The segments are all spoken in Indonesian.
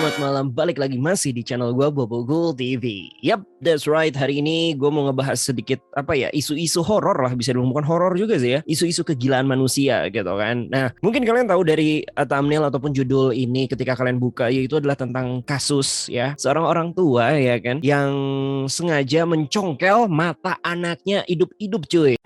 Selamat malam, balik lagi masih di channel gue Bobogul TV. Yap, that's right. Hari ini gue mau ngebahas sedikit isu-isu horor lah, bisa dibilang bukan horor juga sih ya. Isu-isu kegilaan manusia gitu kan. Nah, mungkin kalian tahu dari thumbnail ataupun judul ini ketika kalian buka, yaitu adalah tentang kasus ya seorang orang tua ya kan yang sengaja mencongkel mata anaknya hidup-hidup cuy.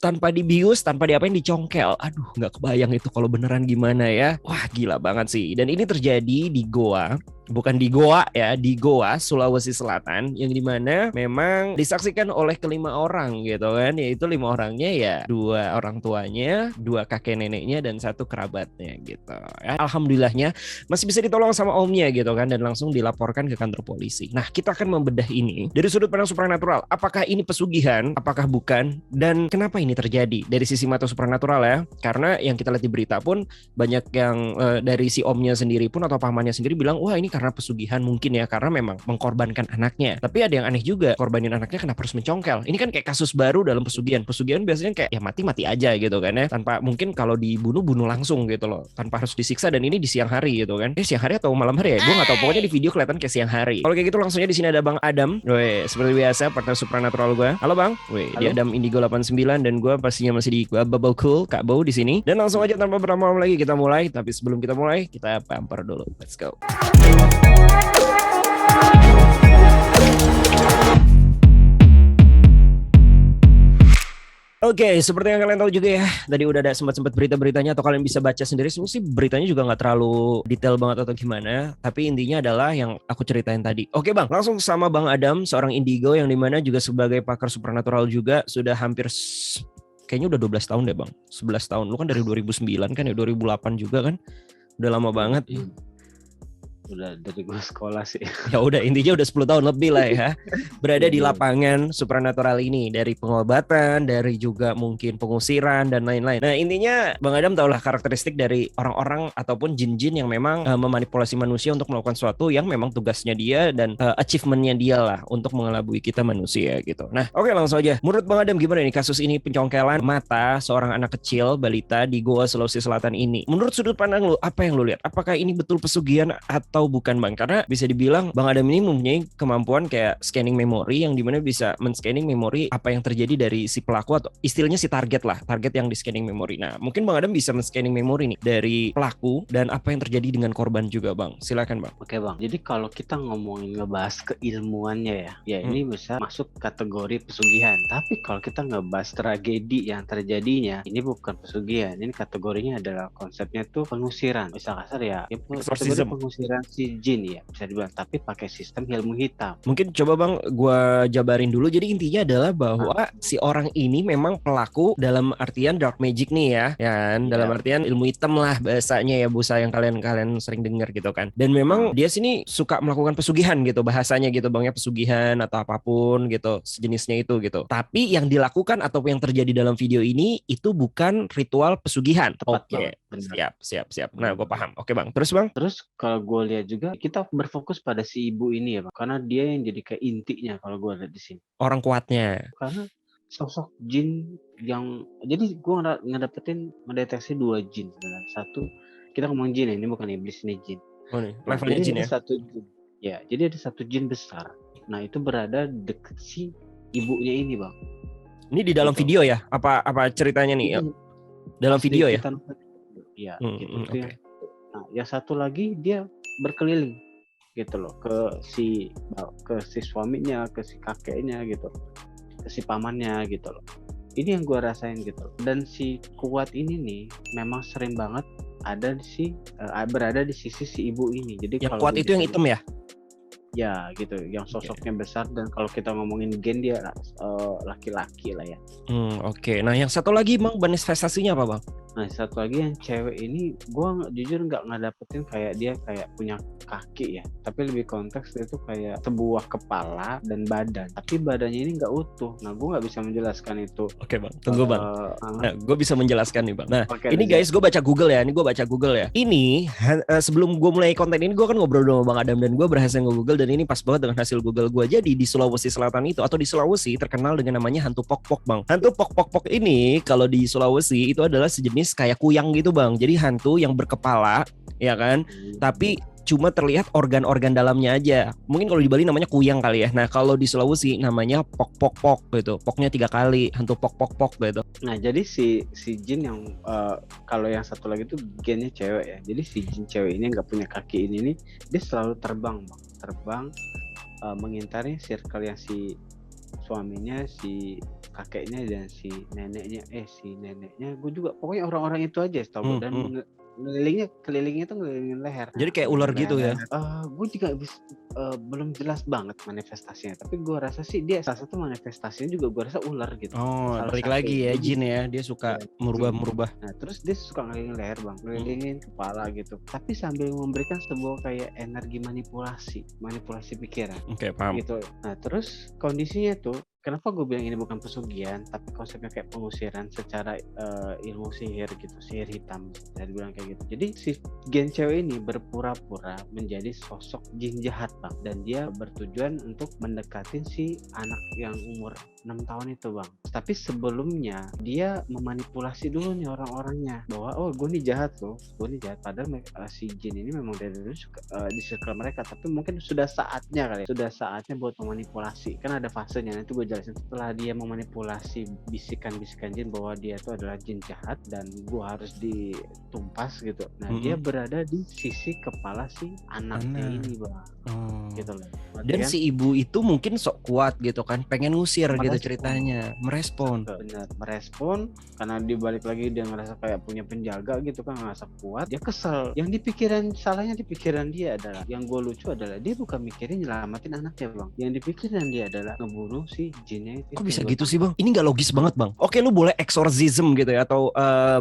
Tanpa dibius, tanpa diapain, dicongkel. Aduh, nggak kebayang itu kalau beneran gimana ya. Wah, gila banget sih. Dan ini terjadi di Goa. Bukan di Goa ya, di Goa, Sulawesi Selatan, yang dimana memang disaksikan oleh kelima orang gitu kan, yaitu 5 orangnya ya 2 orang tuanya, 2 kakek neneknya, dan 1 kerabatnya gitu ya. Alhamdulillahnya masih bisa ditolong sama omnya gitu kan, dan langsung dilaporkan ke kantor polisi. Nah, kita akan membedah ini dari sudut pandang supranatural. Apakah ini pesugihan? Apakah bukan? Dan kenapa ini terjadi? Dari sisi mata supranatural ya, karena yang kita lihat di berita pun banyak yang dari si omnya sendiri pun atau pamannya sendiri bilang, wah ini karena pesugihan mungkin ya, karena memang mengkorbankan anaknya. Tapi ada yang aneh juga, korbanin anaknya kenapa harus mencongkel? Ini kan kayak kasus baru dalam pesugihan. Pesugihan biasanya kayak ya mati-mati aja gitu kan ya, tanpa mungkin kalau dibunuh langsung gitu loh, tanpa harus disiksa. Dan ini di siang hari gitu kan. Siang hari atau malam hari ya, gue nggak tahu, pokoknya di video kelihatan kayak siang hari. Kalau kayak gitu langsung aja di sini ada Bang Adam. Weh, seperti biasa partner supranatural gue. Halo Bang. Weh, di Adam Indigo 89, dan gue pastinya masih di gua Bubble Cool Kak Bow di sini. Dan langsung aja tanpa berlama-lama lagi kita mulai. Tapi sebelum kita mulai, kita bumper dulu. Let's go. Oke, seperti yang kalian tahu juga ya, tadi udah ada sempat berita-beritanya, atau kalian bisa baca sendiri. Sebenarnya beritanya juga nggak terlalu detail banget atau gimana, tapi intinya adalah yang aku ceritain tadi. Oke Bang, langsung sama Bang Adam, seorang indigo yang dimana juga sebagai pakar supernatural juga, sudah hampir kayaknya udah 12 tahun deh Bang, 11 tahun. Lu kan dari 2009 kan ya, 2008 juga kan, udah lama banget. Udah dari gue sekolah sih. Ya udah, intinya udah 10 tahun lebih lah ya berada di lapangan supranatural ini, dari pengobatan, dari juga mungkin pengusiran dan lain-lain. Nah, intinya Bang Adam tahulah karakteristik dari orang-orang ataupun jin-jin yang memang memanipulasi manusia untuk melakukan sesuatu yang memang tugasnya dia dan achievementnya dia lah untuk mengelabui kita manusia gitu. Nah, oke, langsung aja. Menurut Bang Adam gimana nih kasus ini, pencongkelan mata seorang anak kecil balita di Goa, Sulawesi Selatan ini? Menurut sudut pandang lu, apa yang lu lihat? Apakah ini betul pesugihan atau bukan Bang? Karena bisa dibilang Bang Adam ini mempunyai kemampuan kayak scanning memori, yang dimana bisa men-scanning memori apa yang terjadi dari si pelaku, atau istilahnya si target lah, target yang di scanning memori. Nah, mungkin Bang Adam bisa men-scanning memori nih dari pelaku dan apa yang terjadi dengan korban juga Bang. Silakan Bang. Oke Bang, jadi kalau kita ngomongin ngebahas keilmuannya ya ini bisa masuk kategori pesugihan. Tapi kalau kita ngebahas tragedi yang terjadinya, ini bukan pesugihan, ini kategorinya adalah konsepnya tuh pengusiran. Bisa kasar ya, kategori pengusiran si jin ya, bisa dibilang, tapi pakai sistem ilmu hitam. Mungkin coba Bang gue jabarin dulu. Jadi intinya adalah bahwa si orang ini memang pelaku dalam artian dark magic nih ya kan, dalam artian ilmu hitam lah bahasanya ya, busa yang kalian sering dengar gitu kan. Dan memang dia sini suka melakukan pesugihan gitu bahasanya gitu Bang ya, pesugihan atau apapun gitu sejenisnya itu gitu. Tapi yang dilakukan atau yang terjadi dalam video ini itu bukan ritual pesugihan. Oke. Siap. Nah, gue paham. Oke Bang, terus Bang? Terus kalau gue lihat juga kita berfokus pada si ibu ini ya Bang, karena dia yang jadi kayak intinya kalau gue lihat di sini. Orang kuatnya. Karena sosok jin yang, jadi gue ngedeteksi 2 jin sebenarnya. Satu, kita ngomong jin ya, ini bukan iblis, ini jin. Oh nih, levelnya jin ya. Satu jin. Ya, jadi ada satu jin besar. Nah, itu berada deket si ibunya ini Bang. Ini di dalam video ya? Apa ceritanya nih? Dalam video ya? Iya, gitu. Nah, yang satu lagi dia berkeliling gitu loh ke si suaminya, ke si kakeknya gitu, ke si pamannya gitu loh. Ini yang gue rasain gitu. Dan si kuat ini nih memang sering banget berada di sisi si ibu ini. Jadi yang kuat itu yang hitam ya? Ya gitu, yang sosoknya besar, dan kalau kita ngomongin gen dia laki-laki lah ya. Oke. Nah, yang satu lagi Bang, manifestasinya apa Bang? Nah satu lagi yang cewek ini, gue jujur nggak dapetin kayak dia kayak punya kaki ya, tapi lebih konteks dia tuh kayak sebuah kepala dan badan, tapi badannya ini nggak utuh. Nah gue nggak bisa menjelaskan itu. Oke bang, tunggu bang. Nah, gue bisa menjelaskan nih bang. Nah, ini guys, gue baca Google ya. Ini sebelum gue mulai konten ini, gue kan ngobrol sama Bang Adam dan gue berhasil nge-Google, dan ini pas banget dengan hasil Google gue. Jadi di Sulawesi Selatan itu atau di Sulawesi terkenal dengan namanya hantu pok-pok bang. Hantu pok-pok ini kalau di Sulawesi itu adalah sejenis kayak kuyang gitu bang. Jadi hantu yang berkepala, ya kan? Tapi cuma terlihat organ-organ dalamnya aja. Mungkin kalau di Bali namanya kuyang kali ya. Nah kalau di Sulawesi namanya pok-pok-pok gitu. Poknya 3 kali, hantu pok-pok-pok gitu. Nah jadi si jin yang kalau yang satu lagi tuh gennya cewek ya. Jadi si jin cewek ini nggak punya kaki ini nih, dia selalu terbang bang. Terbang mengintari circle yang si suaminya, si kakeknya dan si neneknya. Si neneknya gue juga pokoknya orang-orang itu aja setahu gue. Dan kelilingnya tuh ngelilingin leher. Jadi kayak ular gitu ya? Gue juga belum jelas banget manifestasinya, tapi gue rasa sih dia salah satu manifestasinya juga gue rasa ular gitu. Balik lagi ya jin ya, dia suka merubah. Nah terus dia suka ngelilingin leher bang, ngelilingin kepala gitu, tapi sambil memberikan sebuah kayak energi manipulasi pikiran. Oke, paham. Gitu. Nah terus kondisinya tuh, kenapa gue bilang ini bukan pesugihan, tapi konsepnya kayak pengusiran secara ilmu sihir gitu, sihir hitam, saya bilang kayak gitu. Jadi si gen cewek ini berpura-pura menjadi sosok jin jahat bang, dan dia bertujuan untuk mendekatin si anak yang umur 6 tahun itu bang. Tapi sebelumnya dia memanipulasi dulu nih orang-orangnya bahwa gue nih jahat loh, gue nih jahat. Padahal si jin ini memang dari dulu di circle mereka, tapi mungkin sudah saatnya buat memanipulasi. Kan ada fasenya, nanti gue jelasin. Setelah dia memanipulasi bisikan-bisikan jin bahwa dia itu adalah jin jahat dan gue harus ditumpas gitu. Nah dia berada di sisi kepala si anaknya ini bang. Gitu loh. Dan si ibu itu mungkin sok kuat gitu kan, pengen ngusir gitu ceritanya, merespon karena dibalik lagi dia ngerasa kayak punya penjaga gitu kan, ngerasa kuat, dia kesel. Salahnya di pikiran dia adalah, yang gue lucu adalah dia bukan mikirin nyelamatin anaknya bang, yang dipikirin dia adalah ngebunuh si jinnya itu. Kok bisa gitu sih bang? Ini nggak logis banget bang. Oke, lu boleh exorcism gitu ya, atau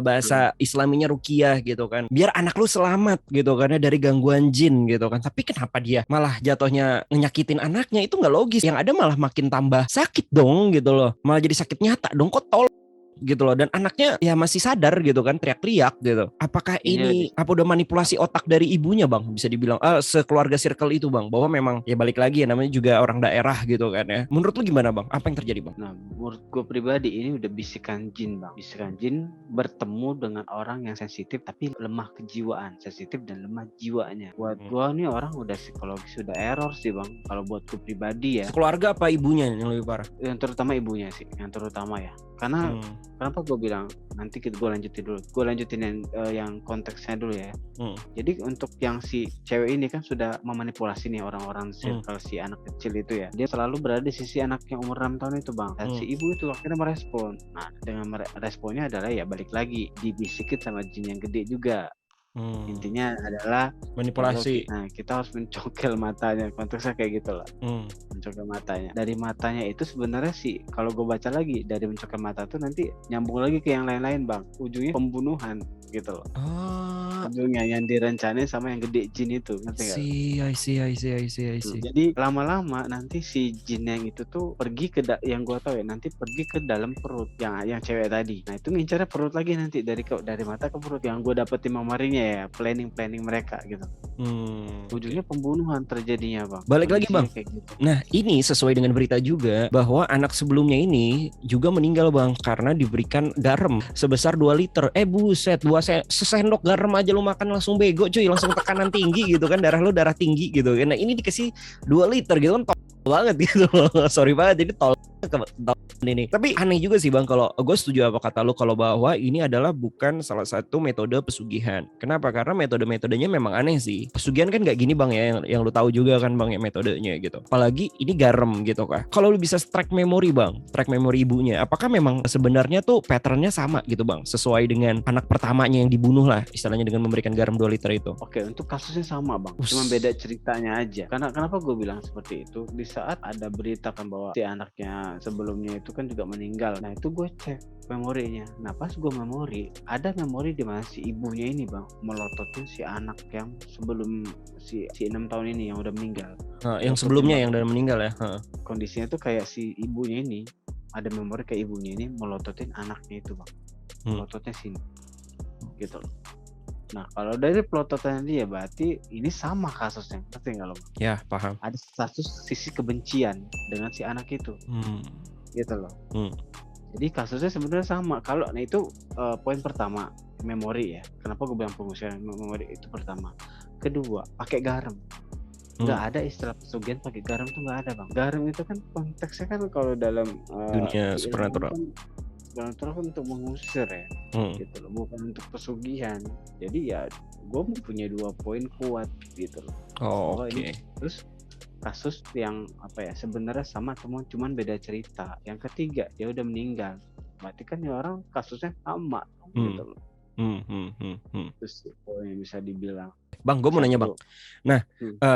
bahasa Islaminya ruqyah gitu kan, biar anak lu selamat gitu karena dari gangguan jin gitu kan. Tapi kenapa dia malah jatuhnya nyakitin anaknya? Itu nggak logis. Yang ada malah makin tambah sakit dong gitu loh, malah jadi sakit nyata dong. Kok tol gitu loh, dan anaknya ya masih sadar gitu kan, teriak-teriak gitu. Apakah ini apa udah manipulasi otak dari ibunya bang, bisa dibilang sekeluarga circle itu bang, bahwa memang ya balik lagi ya namanya juga orang daerah gitu kan ya. Menurut lu gimana bang, apa yang terjadi bang? Nah menurut gue pribadi ini udah bisikan jin bang. Bisikan jin bertemu dengan orang yang sensitif tapi lemah kejiwaan, sensitif dan lemah jiwanya. Buat gue nih orang udah psikologis, sudah error sih bang kalau buat gue pribadi ya. Sekeluarga apa ibunya yang lebih parah? Yang terutama ibunya sih, yang terutama ya. Karena kenapa gue bilang nanti gue lanjutin dulu. Gue lanjutin yang konteksnya dulu ya. Jadi untuk yang si cewek ini kan sudah memanipulasi nih orang-orang circle si anak kecil itu ya. Dia selalu berada di sisi anak yang umur 6 tahun itu bang. Dan si ibu itu akhirnya merespon. Nah dengan responnya adalah ya balik lagi dibisikin sama jin yang gede juga. Intinya adalah manipulasi. Nah kita harus mencongkel matanya, konteksnya kayak gitu lah. Mencongkel matanya. Dari matanya itu sebenarnya sih kalau gue baca lagi, dari mencongkel mata tuh nanti nyambung lagi ke yang lain-lain bang. Ujungnya pembunuhan gitu loh. Ujungnya yang direncanain sama yang gede jin itu, ngerti nggak? I see. Jadi lama-lama nanti si jin yang itu tuh pergi ke yang gue tahu ya, nanti pergi ke dalam perut yang cewek tadi. Nah itu ngincarnya perut lagi nanti, dari mata ke perut. Yang gue dapetin memorinya ya, planning mereka gitu. Ujungnya pembunuhan terjadinya bang. Balik lagi bang. Gitu. Nah ini sesuai dengan berita juga bahwa anak sebelumnya ini juga meninggal bang karena diberikan garam sebesar 2 liter. Buset, sesendok garam aja lu makan langsung bego cuy, langsung tekanan tinggi gitu kan, darah lu darah tinggi gitu. Nah ini dikasih 2 liter gitu kan, banget gitu loh. Sorry banget, jadi ini. Tapi aneh juga sih bang, kalau gue setuju apa kata lu kalau bahwa ini adalah bukan salah satu metode pesugihan. Kenapa? Karena metodenya memang aneh sih. Pesugihan kan gak gini bang ya, yang lu tahu juga kan bang ya metodenya gitu. Apalagi ini garam gitu kan. Kalau lu bisa track memori bang, track memori ibunya, apakah memang sebenarnya tuh patternnya sama gitu bang, sesuai dengan anak pertamanya yang dibunuh lah istilahnya dengan memberikan garam 2 liter itu? Oke, untuk kasusnya sama bang, cuma beda ceritanya aja. Karena kenapa gue bilang seperti itu? Di saat ada berita kan bahwa si anaknya Nah sebelumnya itu kan juga meninggal. Nah itu gue cek memorinya. Nah pas gue memori, ada memori di mana si ibunya ini bang melototin si anak yang sebelum si 6 tahun ini yang udah meninggal. Yang sebelumnya yang udah meninggal ya. Kondisinya tuh kayak si ibunya ini ada memori kayak ibunya ini melototin anaknya itu bang. Melototnya sini gitu loh. Nah kalau dari pelototannya dia berarti ini sama kasusnya, ngerti nggak lo? Ya paham. Ada satu sisi kebencian dengan si anak itu, gitu loh. Jadi kasusnya sebenarnya sama. Kalau nah itu poin pertama, memori ya. Kenapa gue bilang pengusiran memori itu pertama. Kedua, pakai garam. Nggak ada istilah pesugihan pakai garam tuh nggak ada bang. Garam itu kan konteksnya kan kalau dalam dunia supernatural. Supernatural kan untuk mengusir ya, gitu loh, bukan untuk pesugihan. Jadi ya gue mempunyai 2 poin kuat gitu loh. Oke. Terus kasus yang apa ya sebenarnya sama teman cuman beda cerita. Yang ketiga dia udah meninggal, berarti kan ya orang kasusnya sama gitu loh. Terus poin yang bisa dibilang. Bang, gue mau nanya bang. Nah,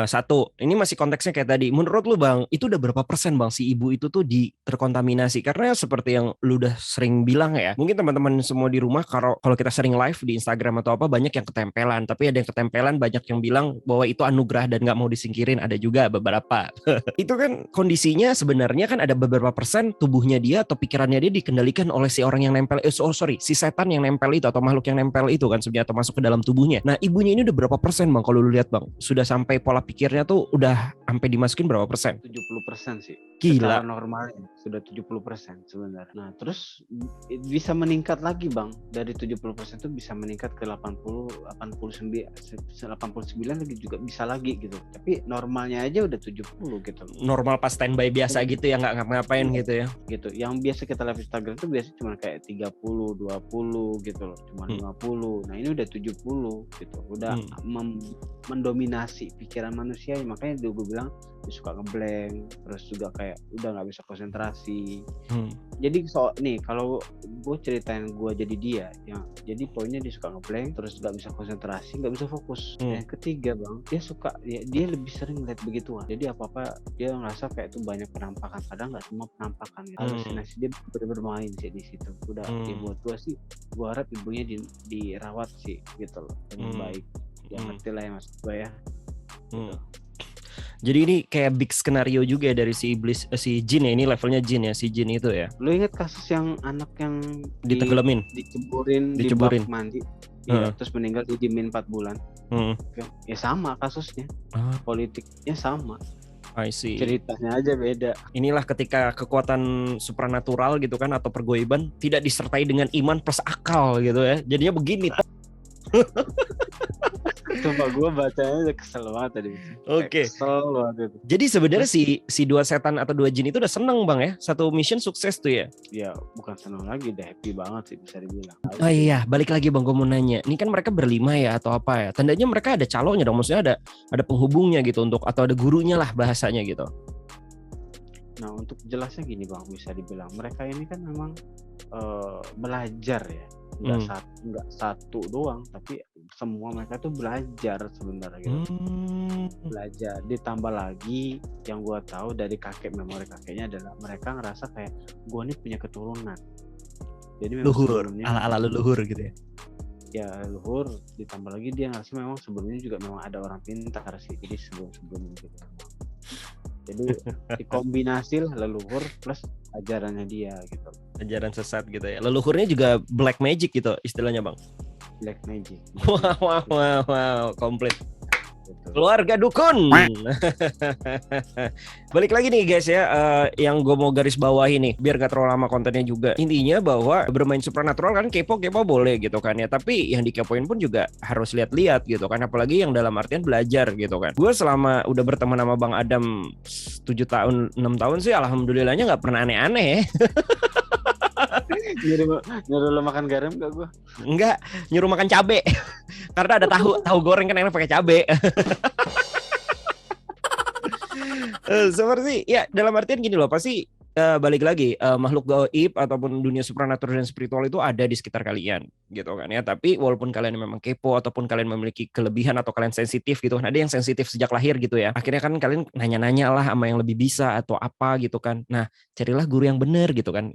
satu, ini masih konteksnya kayak tadi. Menurut lu bang, itu udah berapa persen bang si ibu itu tuh terkontaminasi? Karena seperti yang lu udah sering bilang ya, mungkin teman-teman semua di rumah kalau kita sering live di Instagram atau apa banyak yang ketempelan. Tapi ada yang ketempelan, banyak yang bilang bahwa itu anugerah dan nggak mau disingkirin. Ada juga beberapa. Itu kan kondisinya sebenarnya kan ada beberapa persen tubuhnya dia atau pikirannya dia dikendalikan oleh si orang yang nempel. Si setan yang nempel itu atau makhluk yang nempel itu kan sebenarnya atau masuk ke dalam tubuhnya. Nah, ibunya ini udah berapa persen bang kalau lu lihat bang? Sudah sampai pola pikirnya tuh udah sampai dimasukin berapa persen? 70% sih. Gila. Secara normalnya sudah 70% sebenarnya. Nah, terus bisa meningkat lagi bang. Dari 70% tuh bisa meningkat ke 89 lagi juga bisa lagi gitu. Tapi normalnya aja udah 70 gitu. Normal pas standby biasa gitu ya, nggak ngapa-ngapain gitu ya. Gitu. Yang biasa kita live Instagram tuh biasa cuma kayak 30, 20 gitu loh. Cuma 50. Nah, ini udah 70 gitu. Udah mendominasi pikiran manusia. Makanya gue bilang dia suka ngeblank, terus juga kayak udah nggak bisa konsentrasi. Jadi nih kalau gue ceritain gue jadi dia, ya jadi poinnya dia suka ngeblank, terus nggak bisa konsentrasi, nggak bisa fokus. Yang ketiga bang, dia suka dia lebih sering lihat begituan. Jadi apa dia ngerasa kayak itu banyak penampakan, padahal nggak semua penampakan. Gitu. Halusinasi dia bermain sih di situ. Udah buat gue sih, gue harap ibunya dirawat sih gitu loh dengan baik. Ya ngerti lah ya maksud gue ya. Gitu. Jadi ini kayak big skenario juga dari si iblis, si jin ya, ini levelnya jin ya, si jin itu ya. Lu inget kasus yang anak yang diteggelamin, diceburin. Di bak mandi, terus meninggal didiemin 4 bulan. Ya sama kasusnya, politiknya sama. I see. Ceritanya aja beda. Inilah ketika kekuatan supranatural gitu kan atau pergoiban tidak disertai dengan iman plus akal gitu ya. Jadinya begini. Coba gue bacanya udah kesel banget tadi. Oke. Kesel banget itu. Jadi sebenarnya si 2 setan atau 2 jin itu udah seneng bang ya, satu mission sukses tuh ya. Ya bukan seneng lagi, udah happy banget sih bisa dibilang. Oh iya, balik lagi bang, gue mau nanya. Ini kan mereka berlima ya atau apa ya? Tandanya mereka ada calonnya dong, maksudnya ada penghubungnya gitu untuk atau ada gurunya lah bahasanya gitu. Nah untuk jelasnya gini bang, bisa dibilang mereka ini kan memang belajar ya. Nggak satu doang, tapi semua mereka tuh belajar sebenarnya gitu. Belajar, ditambah lagi yang gue tahu dari memori kakeknya adalah mereka ngerasa kayak gue nih punya keturunan. Jadi luhur, ala leluhur gitu ya. Ya luhur, ditambah lagi dia ngerasa memang sebelumnya juga memang ada orang pintar sih. Jadi sebelum gitu. Jadi dikombinasi lah leluhur plus ajarannya dia gitu. Ajaran sesat gitu ya. Leluhurnya juga black magic gitu istilahnya bang. Black magic. Wow, komplit. Keluarga dukun. Balik lagi nih guys ya, yang gue mau garis bawahi nih biar gak terlalu lama kontennya juga. Intinya bahwa bermain supernatural kan kepo boleh gitu kan ya, tapi yang dikepoin pun juga harus lihat-lihat gitu kan, apalagi yang dalam artian belajar gitu kan. Gue selama udah berteman sama Bang Adam 7 tahun 6 tahun sih alhamdulillahnya gak pernah aneh-aneh. Nyuruh lo makan garam gak gue? Enggak, nyuruh makan cabe. Karena ada tahu goreng kan enak pakai cabe. Seperti ya dalam artian gini loh, pasti balik lagi makhluk gaib ataupun dunia supranatural dan spiritual itu ada di sekitar kalian gitu kan ya. Tapi walaupun kalian memang kepo ataupun kalian memiliki kelebihan atau kalian sensitif gitu kan, ada yang sensitif sejak lahir gitu ya, akhirnya kan kalian nanya-nanya lah sama yang lebih bisa atau apa gitu kan. Nah, carilah guru yang benar gitu kan.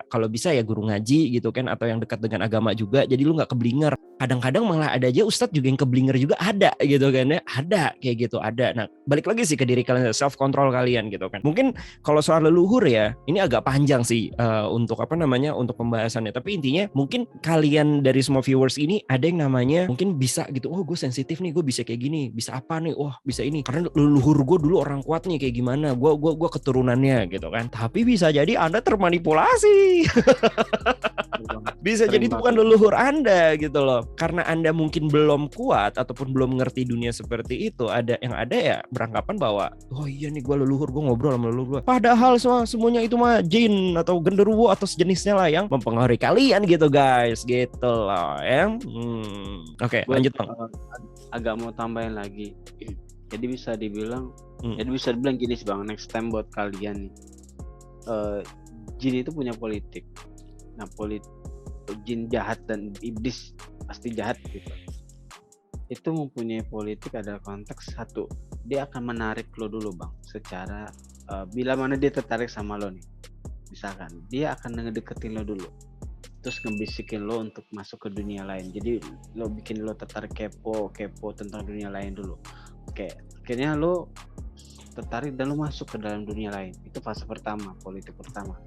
Kalau bisa ya guru ngaji gitu kan, atau yang dekat dengan agama juga, jadi lu nggak keblinger. Kadang-kadang malah ada aja ustadz juga yang keblinger juga ada gitu kan ya, ada kayak gitu, ada. Nah, balik lagi sih ke diri kalian, self control kalian gitu kan. Mungkin kalau soal leluhur ya, ini agak panjang sih untuk untuk pembahasannya. Tapi intinya mungkin kalian dari semua viewers ini ada yang namanya mungkin bisa gitu, oh gue sensitif nih, gue bisa kayak gini, bisa apa nih, wah bisa ini karena leluhur gue dulu orang kuat nih kayak gimana, gue keturunannya gitu kan. Tapi bisa jadi Anda termanipulasi. Bisa jadi itu bukan leluhur Anda gitu loh. Karena Anda mungkin belum kuat ataupun belum mengerti dunia seperti itu, ada yang ada ya beranggapan bahwa oh iya nih gue leluhur, gue ngobrol sama leluhur gue. Padahal semuanya itu mah jin atau genderuwo atau sejenisnya lah yang mempengaruhi kalian gitu guys, gitu loh ya. Oke, lanjut Bang. Agak mau tambahin lagi. Jadi bisa dibilang gini sih Bang, next time buat kalian nih. Jin itu punya politik. Nah, jin jahat dan iblis pasti jahat gitu. Itu mempunyai politik adalah konteks satu, dia akan menarik lo dulu Bang, secara bila mana dia tertarik sama lo nih, misalkan dia akan ngedeketin lo dulu, terus ngebisikin lo untuk masuk ke dunia lain. Jadi lo bikin lo tertarik, kepo tentang dunia lain dulu. Oke, akhirnya lo tertarik dan lo masuk ke dalam dunia lain. Itu fase pertama, politik pertama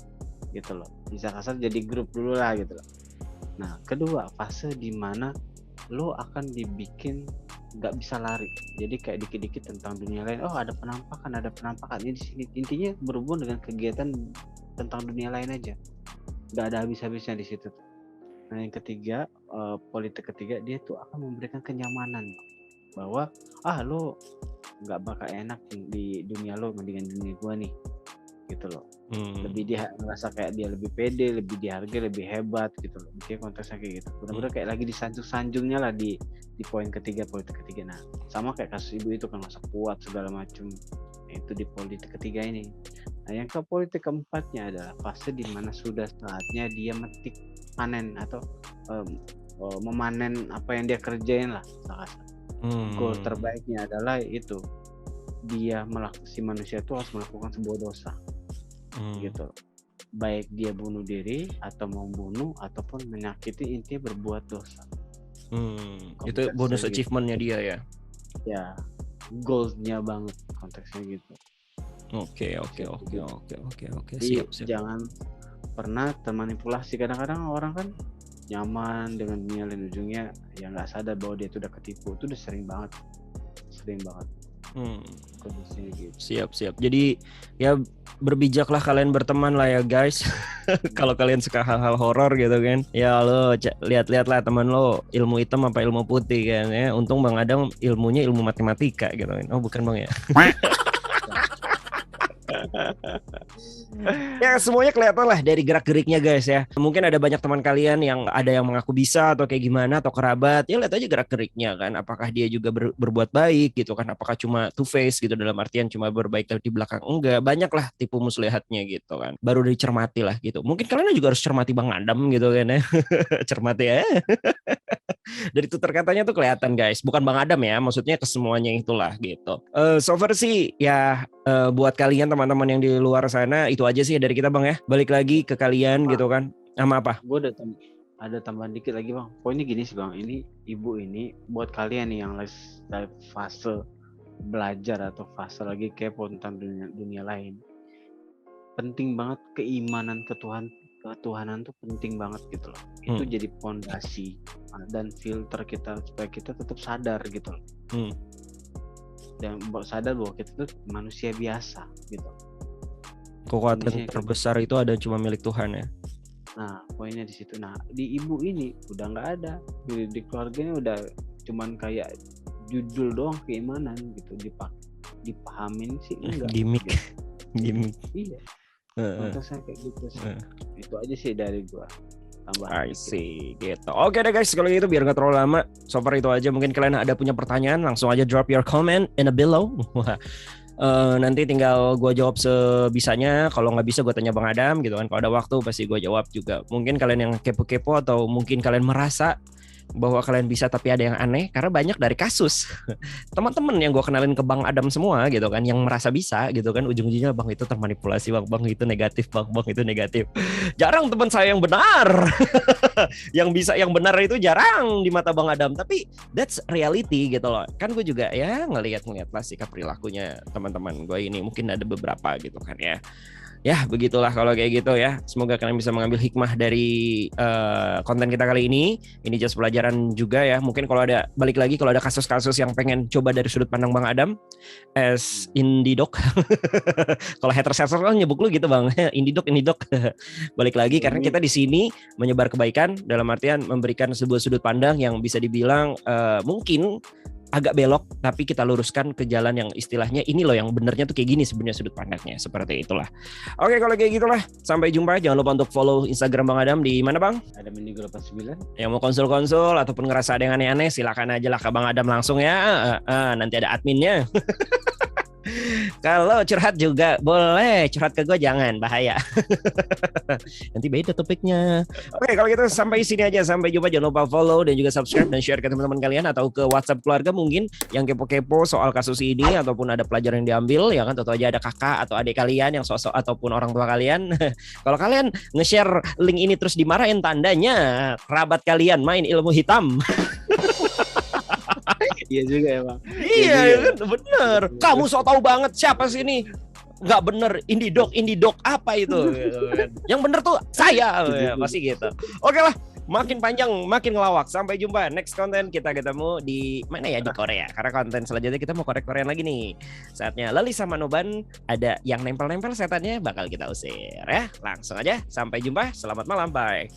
gitu loh. Bisa kasar jadi grup dulu lah gitu loh. Nah, kedua fase di mana lo akan dibikin nggak bisa lari. Jadi kayak dikit-dikit tentang dunia lain. Oh, ada penampakan. Ini di sini. Intinya berhubungan dengan kegiatan tentang dunia lain aja. Nggak ada habis-habisnya di situ. Nah, yang ketiga, politik ketiga, dia tuh akan memberikan kenyamanan bahwa lo nggak bakal enak di dunia lo mendingan dunia gua nih, gitu loh. Lebih dia ngerasa kayak dia lebih pede, lebih dihargai, lebih hebat gitu loh. Mungkin konteksnya kayak gitu. Benar-benar kayak lagi disanjung-sanjungnya lah di poin ketiga, politik ketiga. Nah, sama kayak kasus ibu itu kan, masa kuat segala macam. Itu di politik ketiga ini. Nah, yang ke politik keempatnya adalah fase di mana sudah saatnya dia panen atau memanen apa yang dia kerjain lah. Goal terbaiknya adalah itu, dia si manusia itu harus melakukan sebuah dosa. Gitu, baik dia bunuh diri atau membunuh ataupun menyakiti, intinya berbuat dosa. Itu bonus gitu. Achievementnya dia ya. Ya, goalsnya banget konteksnya gitu. Oke. Siap. Jangan pernah termanipulasi. Kadang-kadang orang kan nyaman dengan dunia lain, ujungnya ya nggak sadar bahwa dia itu udah ketipu. Itu udah sering banget. Gitu. Siap. Jadi ya berbijaklah kalian berteman lah ya guys. Kalau kalian suka hal-hal horor gitu kan, ya lo lihat-lihat lah teman lo ilmu hitam apa ilmu putih kan ya. Untung Bang Adam ilmunya ilmu matematika gitu kan. Oh bukan Bang ya. Ya semuanya kelihatan lah dari gerak-geriknya guys ya. Mungkin ada banyak teman kalian yang ada yang mengaku bisa atau kayak gimana, atau kerabat, ya lihat aja gerak-geriknya kan. Apakah dia juga berbuat baik gitu kan, apakah cuma two face gitu, dalam artian cuma berbaik tapi di belakang enggak. Banyak lah tipu muslihatnya gitu kan, baru dicermati lah gitu. Mungkin kalian juga harus cermati Bang Adam gitu kan ya. Cermati ya. Dari tutur katanya tuh kelihatan guys, bukan Bang Adam ya, maksudnya ke semuanya itulah gitu. So far sih ya, buat kalian teman-teman yang di luar sana itu aja sih dari kita Bang ya. Balik lagi ke kalian gitu kan, sama apa? Gue ada tambahan dikit lagi Bang. Poinnya gini sih Bang, ini ibu ini buat kalian nih yang lagi fase belajar atau fase lagi kepo tentang dunia lain. Penting banget keimanan ketuhanan tuh penting banget gitu loh. Itu jadi fondasi dan filter kita supaya kita tetap sadar gitu loh. Dan sadar bahwa kita tuh manusia biasa gitu. Kekuatan terbesar itu ada cuma milik Tuhan ya. Nah, poinnya di situ. Nah, di ibu ini udah nggak ada. Di keluarganya udah cuman kayak judul doang keimanan gitu, dipahamin sih enggak. Gimik. Iya. Saya kayak gitu sih. Itu aja sih dari gua. I see gitu. Oke deh guys, kalau gitu biar nggak terlalu lama, so far itu aja. Mungkin kalian ada punya pertanyaan, langsung aja drop your comment in the below. Nanti tinggal gue jawab sebisanya. Kalau nggak bisa gue tanya Bang Adam gitu kan. Kalau ada waktu pasti gue jawab juga. Mungkin kalian yang kepo-kepo atau mungkin kalian merasa bahwa kalian bisa tapi ada yang aneh, karena banyak dari kasus teman-teman yang gue kenalin ke Bang Adam semua gitu kan, yang merasa bisa gitu kan, ujung-ujungnya Bang itu termanipulasi, Bang itu negatif, Bang itu negatif. Jarang teman saya yang benar. Yang bisa yang benar itu jarang di mata Bang Adam, tapi that's reality gitu loh. Kan gue juga ya ngelihat lah sikap perilakunya teman-teman gue ini, mungkin ada beberapa gitu kan ya. Ya begitulah kalau kayak gitu ya. Semoga kalian bisa mengambil hikmah dari konten kita kali ini. Ini just pelajaran juga ya. Mungkin kalau ada, balik lagi, kalau ada kasus-kasus yang pengen coba dari sudut pandang Bang Adam as indie doc. Kalau heterosexual kan nyebut lu gitu Bang. Indie doc. Balik lagi karena kita di sini menyebar kebaikan, dalam artian memberikan sebuah sudut pandang yang bisa dibilang mungkin agak belok, tapi kita luruskan ke jalan yang istilahnya ini loh yang benernya tuh kayak gini sebenarnya sudut pandangnya, seperti itulah. Oke, kalau kayak gitulah, sampai jumpa. Jangan lupa untuk follow Instagram Bang Adam di mana Bang? Adam Indigo 89. Yang mau konsul-konsul ataupun ngerasa ada yang aneh-aneh, silakan aja lah ke Bang Adam langsung ya. Nanti ada adminnya. Kalau curhat juga boleh, curhat ke gue jangan, bahaya. Nanti beda topiknya. Oke, kalau gitu sampai sini aja. Sampai jumpa. Jangan lupa follow dan juga subscribe dan share ke teman-teman kalian atau ke WhatsApp keluarga mungkin yang kepo-kepo soal kasus ini ataupun ada pelajaran yang diambil ya kan, atau aja ada kakak atau adik kalian yang sosok ataupun orang tua kalian. Kalau kalian nge-share link ini terus dimarahin, tandanya kerabat kalian main ilmu hitam. Iya juga ya Bang. Iya kan, bener. Kamu sok tahu banget siapa sih ini? Nggak bener, indie doc apa itu? Yang bener tuh saya, pasti gitu. Oke lah, makin panjang makin ngelawak. Sampai jumpa next konten, kita ketemu di mana ya, di Korea. Karena konten selanjutnya kita mau Korea lagi nih. Saatnya Lali sama Noban, ada yang nempel-nempel setannya bakal kita usir ya. Langsung aja, sampai jumpa. Selamat malam, bye.